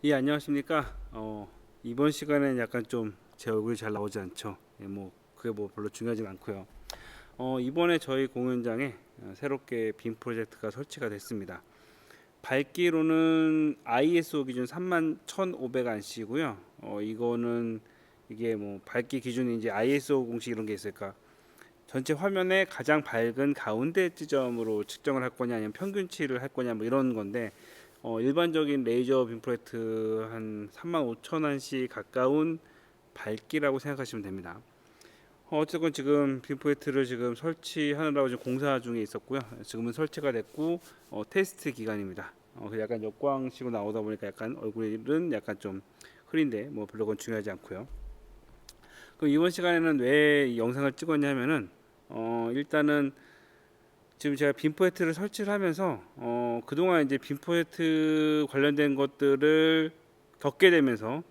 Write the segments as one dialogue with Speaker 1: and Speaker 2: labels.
Speaker 1: 예, 안녕하십니까. 이번 시간에는 약간 좀 제 얼굴이 잘 나오지 않죠. 예, 뭐 그게 뭐 별로 중요하진 않고요. 이번에 저희 공연장에 새롭게 빔 프로젝트가 설치가 됐습니다. 밝기로는 ISO 기준 31,500안시고요. 이거는 이게 뭐 밝기 기준이 이제 ISO 공식 이런 게 있을까? 전체 화면의 가장 밝은 가운데 지점으로 측정을 할 거냐 아니면 평균치를 할 거냐 뭐 이런 건데 일반적인 레이저 빔 프로젝트 한 35,000안시 가까운 밝기라고 생각하시면 됩니다. 어쨌건 지금 빔 프로젝트를 지금 설치하느라고 지금 공사 중에 있었고요. 지금은 설치가 됐고 테스트 기간입니다. 약간 역광식으로 나오다 보니까 약간 얼굴은 약간 좀 흐린데 뭐 별로 그건 중요하지 않고요. 그럼 이번 시간에는 왜 이 영상을 찍었냐면은 일단은 지금 제가 빔 프로젝트를 설치를 하면서 그동안 이제 빔 프로젝트 관련된 것들을 겪게 되면서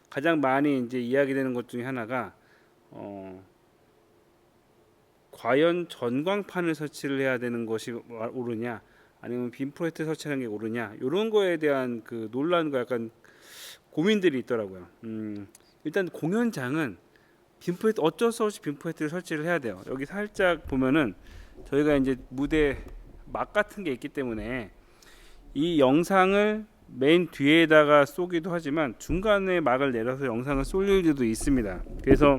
Speaker 1: 가장 많이 이제 이야기되는 것 중에 하나가 어, 과연 전광판을 설치를 해야 되는 것이 옳으냐 아니면 빔 프로젝트 설치하는 게 옳으냐 이런 거에 대한 그 논란과 약간 고민들이 있더라고요. 일단 공연장은 빔 프로젝트 어쩔 수 없이 빔 프로젝트를 설치를 해야 돼요. 여기 살짝 보면은 저희가 이제 무대 막 같은 게 있기 때문에 이 영상을 맨 뒤에다가 쏘기도 하지만 중간에 막을 내려서 영상을 쏠 일도 있습니다. 그래서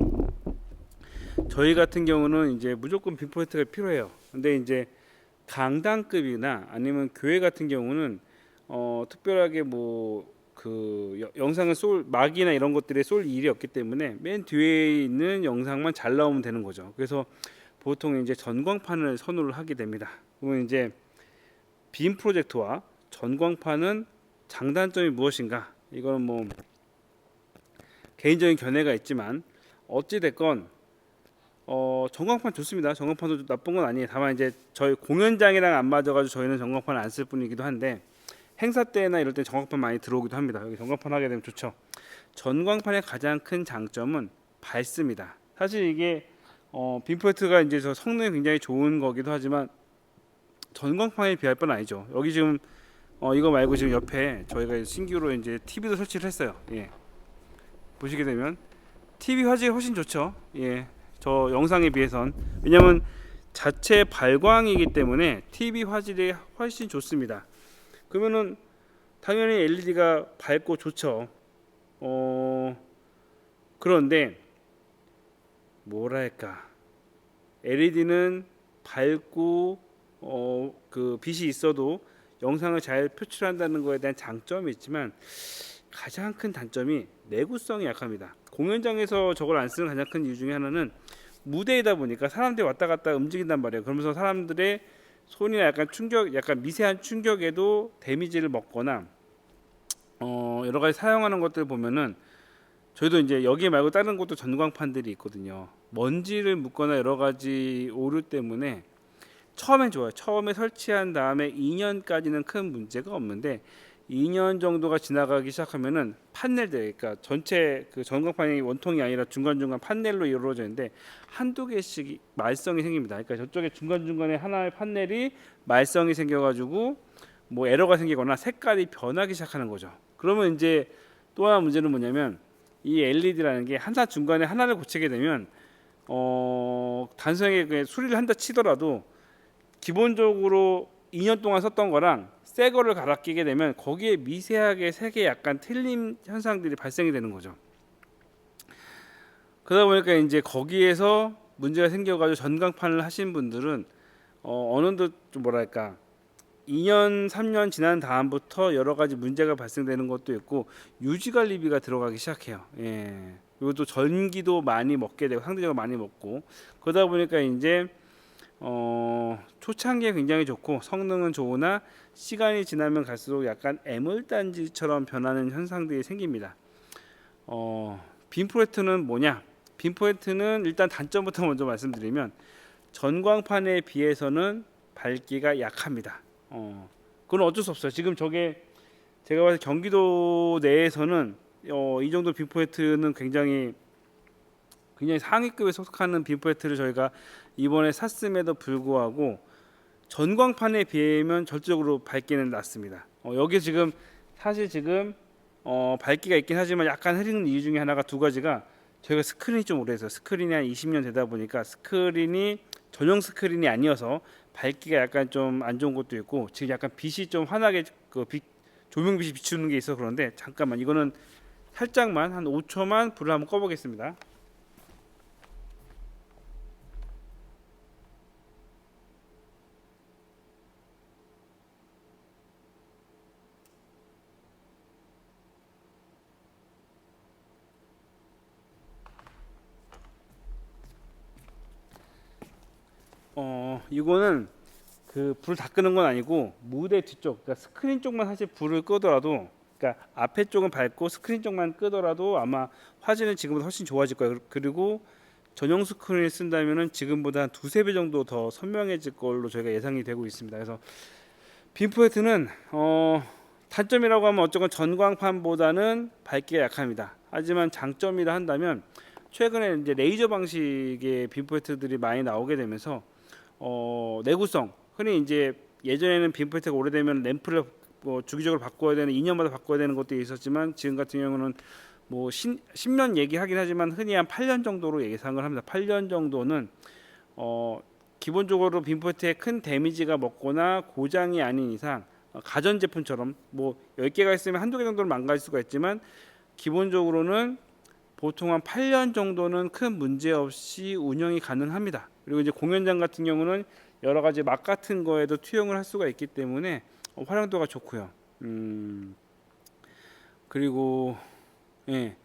Speaker 1: 저희 같은 경우는 이제 무조건 빔포인트가 필요해요. 근데 이제 강당급이나 아니면 교회 같은 경우는 특별하게 뭐 그 영상을 쏠 막이나 이런 것들에 쏠 일이 없기 때문에 맨 뒤에 있는 영상만 잘 나오면 되는 거죠. 그래서 보통 이제 전광판을 선호를 하게 됩니다. 그러면 이제 빔 프로젝트와 전광판은 장단점이 무엇인가? 이거는 뭐 개인적인 견해가 있지만 어찌 됐건 전광판 좋습니다. 전광판도 나쁜 건 아니에요. 다만 이제 저희 공연장이랑 안 맞아가지고 저희는 전광판을 안 쓸 뿐이기도 한데 행사 때나 이럴 때 전광판 많이 들어오기도 합니다. 여기 전광판 하게 되면 좋죠. 전광판의 가장 큰 장점은 밝습니다. 사실 이게 빔 프로젝트가 이제 저 성능이 굉장히 좋은 거기도 하지만 전광판에 비할 바는 아니죠. 여기 지금 이거 말고 지금 옆에 저희가 신규로 이제 TV도 설치를 했어요. 예. 보시게 되면 TV 화질이 훨씬 좋죠. 예. 저 영상에 비해선 왜냐면 자체 발광이기 때문에 TV 화질이 훨씬 좋습니다. 그러면은 당연히 LED가 밝고 좋죠. 그런데 뭐랄까 LED는 밝고 그 빛이 있어도 영상을 잘 표출한다는 것에 대한 장점이 있지만 가장 큰 단점이 내구성이 약합니다. 공연장에서 저걸 안 쓰는 가장 큰 이유 중에 하나는 무대이다 보니까 사람들이 왔다 갔다 움직인단 말이에요. 그러면서 사람들의 손이나 약간 충격, 약간 미세한 충격에도 데미지를 먹거나 여러 가지 사용하는 것들 보면은 저희도 이제 여기 말고 다른 곳도 전광판들이 있거든요. 먼지를 묻거나 여러 가지 오류 때문에 처음엔 좋아요. 처음에 설치한 다음에 2년까지는 큰 문제가 없는데 2년 정도가 지나가기 시작하면은 판넬들, 그러니까 전체 그 전광판이 원통이 아니라 중간중간 판넬로 이루어져 있는데 한두 개씩 말썽이 생깁니다. 그러니까 저쪽에 중간중간에 하나의 판넬이 말썽이 생겨가지고 뭐 에러가 생기거나 색깔이 변하기 시작하는 거죠. 그러면 이제 또 하나 문제는 뭐냐면 이 LED라는 게 항상 중간에 하나를 고치게 되면 단순하게 수리를 한다 치더라도 기본적으로 2년 동안 썼던 거랑 새 거를 갈아 끼게 되면 거기에 미세하게 색의 약간 틀림 현상들이 발생이 되는 거죠. 그러다 보니까 이제 거기에서 문제가 생겨가지고 전광판을 하신 분들은 어느 정도 좀 뭐랄까 2년, 3년 지난 다음부터 여러 가지 문제가 발생되는 것도 있고 유지 관리비가 들어가기 시작해요. 예. 그리고 또 전기도 많이 먹게 되고 상대적으로 많이 먹고 그러다 보니까 이제 초창기에 굉장히 좋고 성능은 좋으나 시간이 지나면 갈수록 약간 애물단지처럼 변하는 현상들이 생깁니다. 빔 프로젝트는 뭐냐? 빔 프로젝트는 일단 단점부터 먼저 말씀드리면 전광판에 비해서는 밝기가 약합니다. 그건 어쩔 수 없어요. 지금 저게 제가 봤을 때 경기도 내에서는 이 정도 빔 프로젝트는 굉장히 상위급에 속하는 빔 프로젝트를 저희가 이번에 샀음에도 불구하고 전광판에 비하면 절대적으로 밝기는 낮습니다. 여기 지금 사실 지금 밝기가 있긴 하지만 약간 흐리는 이유 중에 하나가 두 가지가, 저희가 스크린이 좀 오래돼서 스크린이 한 20년 되다 보니까 스크린이 전용 스크린이 아니어서 밝기가 약간 좀 안 좋은 것도 있고, 지금 약간 빛이 좀 환하게 조명빛이 비추는 게 있어. 그런데 잠깐만, 이거는 살짝만 한 5초만 불을 한번 꺼보겠습니다. 이거는 그 불 다 끄는 건 아니고 무대 뒤쪽, 그러니까 스크린 쪽만 사실 불을 끄더라도, 그러니까 앞에 쪽은 밝고 스크린 쪽만 끄더라도 아마 화질은 지금보다 훨씬 좋아질 거예요. 그리고 전용 스크린을 쓴다면은 지금보다 한 두세 배 정도 더 선명해질 걸로 저희가 예상이 되고 있습니다. 그래서 빔포이트는 단점이라고 하면 어쨌건 전광판보다는 밝기가 약합니다. 하지만 장점이라 한다면, 최근에 이제 레이저 방식의 빔포이트들이 많이 나오게 되면서 내구성, 흔히 이제 예전에는 빔포이트가 오래되면 램프를 주기적으로 바꿔야 되는, 2년마다 바꿔야 되는 것도 있었지만, 지금 같은 경우는 뭐 10년 얘기하긴 하지만 흔히 한 8년 정도로 예상을 합니다. 8년 정도는 기본적으로 빔포이트에 큰 데미지가 먹거나 고장이 아닌 이상, 가전 제품처럼 뭐 10개가 있으면 한두 개 정도는 망가질 수가 있지만, 기본적으로는 보통 한 8년 정도는 큰 문제 없이 운영이 가능합니다. 그리고 이제 공연장 같은 경우는 여러 가지 막 같은 거에도 투영을 할 수가 있기 때문에 활용도가 좋고요. 그리고 예,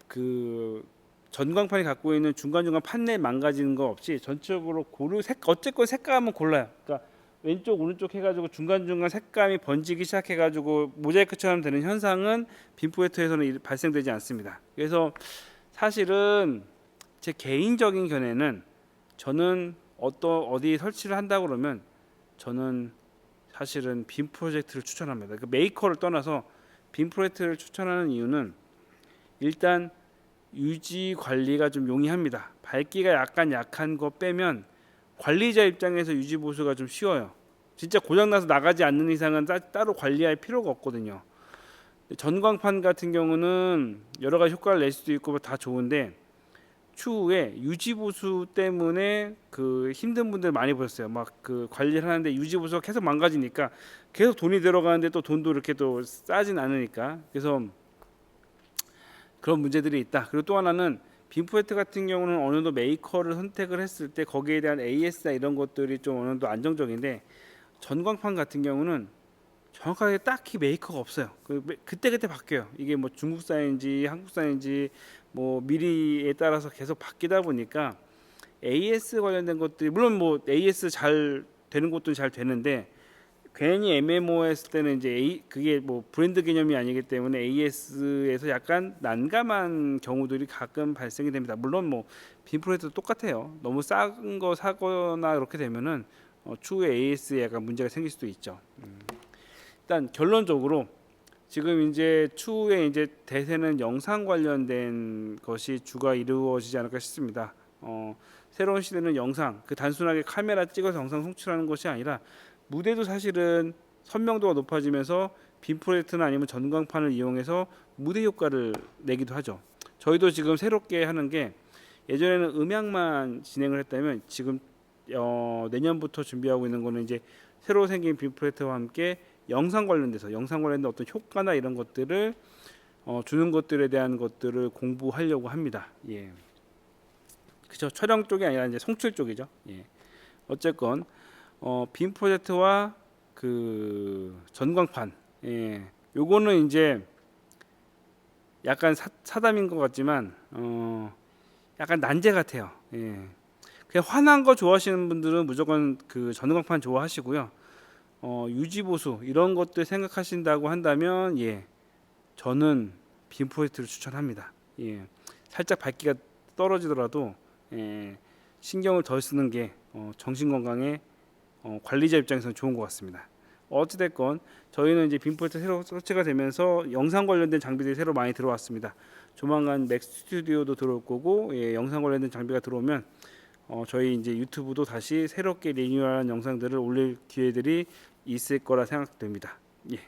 Speaker 1: 그 전광판이 갖고 있는 중간중간 판넬 망가지는 거 없이 전체적으로 어쨌건 색감은 골라요. 그러니까 왼쪽 오른쪽 해가지고 중간중간 색감이 번지기 시작해가지고 모자이크처럼 되는 현상은 빔포이트에서는 발생되지 않습니다. 그래서 사실은 제 개인적인 견해는, 저는 어디 설치를 한다 그러면 저는 사실은 빔 프로젝트를 추천합니다. 그 메이커를 떠나서 빔 프로젝트를 추천하는 이유는, 일단 유지 관리가 좀 용이합니다. 밝기가 약간 약한 거 빼면 관리자 입장에서 유지 보수가 좀 쉬워요. 진짜 고장나서 나가지 않는 이상은 따로 관리할 필요가 없거든요. 전광판 같은 경우는 여러 가지 효과를 낼 수도 있고 다 좋은데, 추후에 유지 보수 때문에 그 힘든 분들 많이 보셨어요. 막 그 관리를 하는데 유지 보수가 계속 망가지니까 계속 돈이 들어가는데 또 돈도 이렇게 또 싸진 않으니까, 그래서 그런 문제들이 있다. 그리고 또 하나는 빔포이트 같은 경우는 어느 정도 메이커를 선택을 했을 때 거기에 대한 AS나 이런 것들이 좀 어느 정도 안정적인데, 전광판 같은 경우는 정확하게 딱히 메이커가 없어요. 그때 바뀌어요. 이게 뭐 중국산인지 한국산인지 뭐 미리에 따라서 계속 바뀌다 보니까 AS 관련된 것들이, 물론 뭐 AS 잘 되는 것도 잘 되는데, 괜히 MMO 했을 때는 이제 그게 뭐 브랜드 개념이 아니기 때문에 AS에서 약간 난감한 경우들이 가끔 발생이 됩니다. 물론 뭐 빔프로에도 똑같아요. 너무 싼 거 사거나 이렇게 되면은 추후에 AS에 약간 문제가 생길 수도 있죠. 일단 결론적으로 지금 이제 추후에 이제 대세는 영상 관련된 것이 주가 이루어지지 않을까 싶습니다. 새로운 시대는 영상, 그 단순하게 카메라 찍어서 영상 송출하는 것이 아니라, 무대도 사실은 선명도가 높아지면서 빔 프로젝트나 아니면 전광판을 이용해서 무대 효과를 내기도 하죠. 저희도 지금 새롭게 하는 게, 예전에는 음향만 진행을 했다면 지금 내년부터 준비하고 있는 거는 이제 새로 생긴 빔 프로젝트와 함께 영상 관련된 어떤 효과나 이런 것들을 주는 것들에 대한 것들을 공부하려고 합니다. 예. 그죠? 촬영 쪽이 아니라 이제 송출 쪽이죠. 예. 어쨌건 빔 프로젝트와 그 전광판, 예. 요거는 이제 약간 사담인 것 같지만 약간 난제 같아요. 예. 그냥 환한 거 좋아하시는 분들은 무조건 그 전광판 좋아하시고요. 유지 보수 이런 것들 생각하신다고 한다면, 예, 저는 빔 프로젝트를 추천합니다. 예, 살짝 밝기가 떨어지더라도 신경을 덜 쓰는 게 정신 건강에 관리자 입장에서는 좋은 것 같습니다. 어찌됐건 저희는 이제 빔 프로젝트 새로 설치가 되면서 영상 관련된 장비들이 새로 많이 들어왔습니다. 조만간 맥 스튜디오도 들어올 거고, 예, 영상 관련된 장비가 들어오면 저희 이제 유튜브도 다시 새롭게 리뉴얼한 영상들을 올릴 기회들이 있을 거라 생각됩니다. 예,